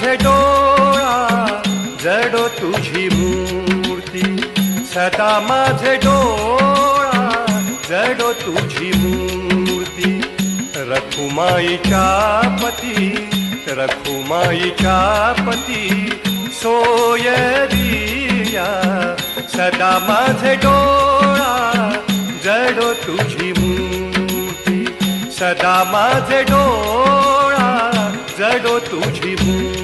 माझे डोळा जडो तुझी मूर्ती, सदा माझे डोळा जडो तुझी मूर्ती. रखुमाईच्या पती, रखुमाईच्या पती सोयरिया, सदा माझे डोळा जडो तुझी मूर्ती, सदा माझे डोळा जडो तुझी मूर्ती.